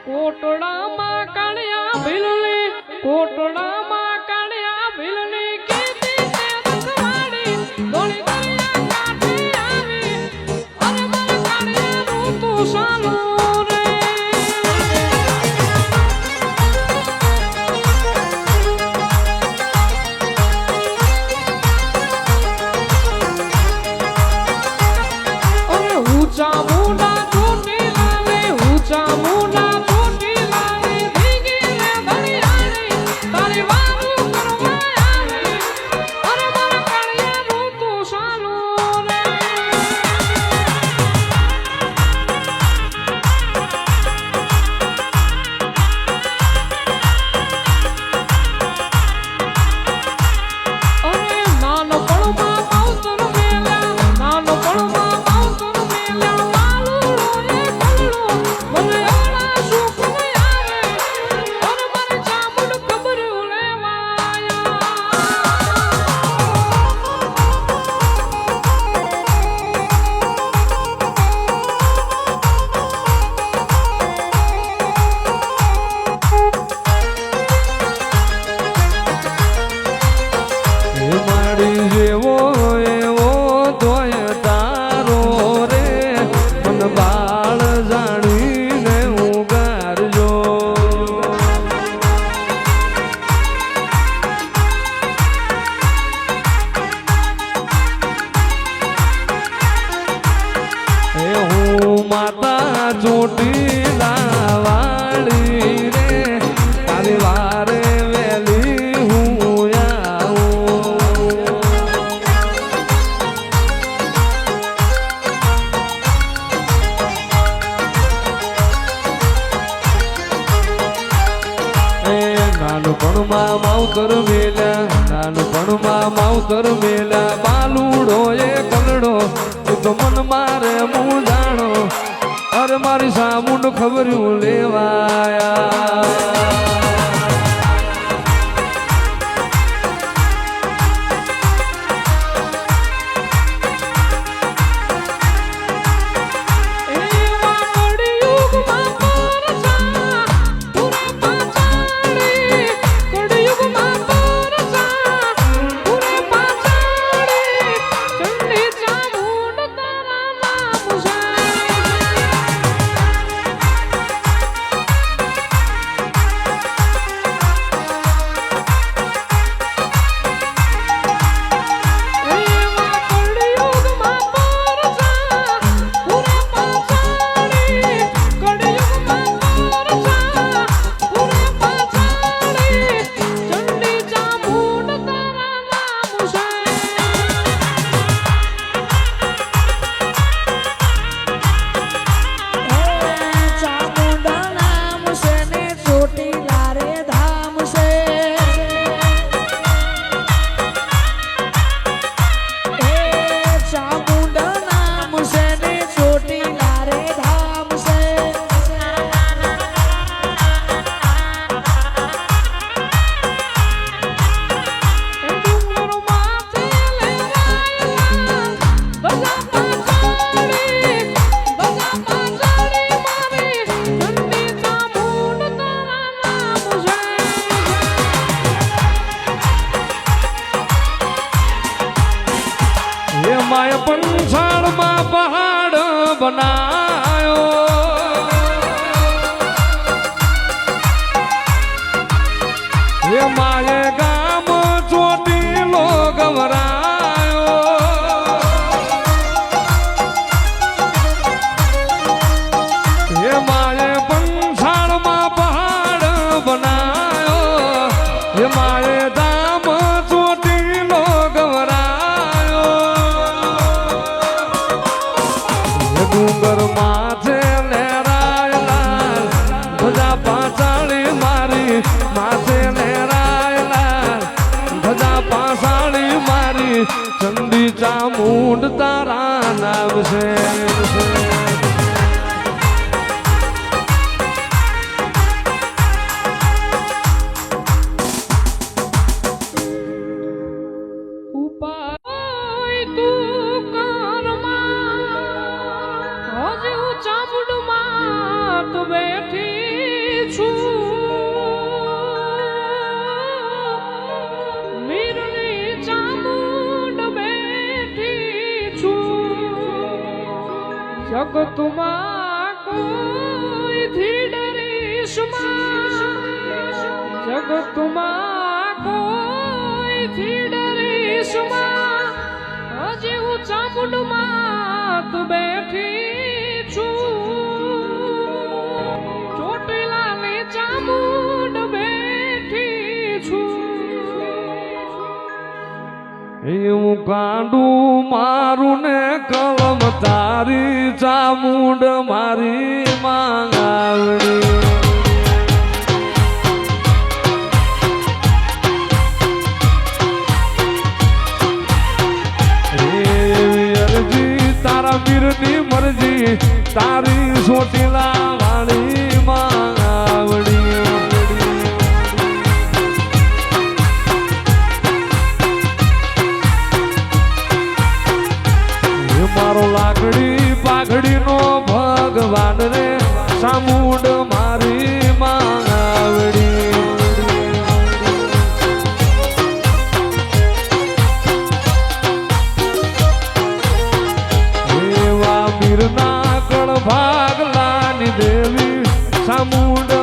કોટડામાં કાળિયા ભીલની કોટડામાં કાળિયા ભીલની કીધી તે રખવાડી દોડી દરિયા કાંઠે આવી અરે મારા કાળિયાનું તું સાલું રે અરે ઊંચા મુંડા ચોટી લાવે ઊંચા મુંડા માતા ચોટીલા વાળી રે તારી વારે વેલી હું આવું નાનપણમાં માવતર મેલ્યા નાનપણમાં માવતર મેલ્યા બાલુડો એ કલડો તો મન મારે હું જાણો અરે મારી સામુંડ ખબર્યું લેવાયા માય પંચાળમાં પહાડ બનાયો એ માય ગામ ચોટીલો ગવરાયો એ માય પંચાળમાં પહાડ બનાયો એ માય ગામ ચોટીલો ગવરાયો ડુંગર માથે લહેરાયેલા ધજા પાછાળી મારી માથે લહેરાયેલા ધજા પાછાળી મારી ચંડી ચામુંડ તારા નામ છે ચામુંડમાં તું બેઠી છું મીરની ચામુંડ બેઠી છું જગતમાં કોઈથી ડરીશ જગતમાં કોઈથી ડરીશ હજી હું ચામુંડમાં તું બેઠી છું ચોટીલાની ચામુંડ બેઠી છું એવું કાંડું મારું ને કલમ તારી ચામુંડ મારી માંગાવડી મીરની મરજી તારી સોટીલા વાળી માંગાવડી મારો લાકડી પાઘડી નો ભગવાન રે ચામુંડ મારી માંગાવડી મીરના કણ ભાગલાની દેવી ચામુંડ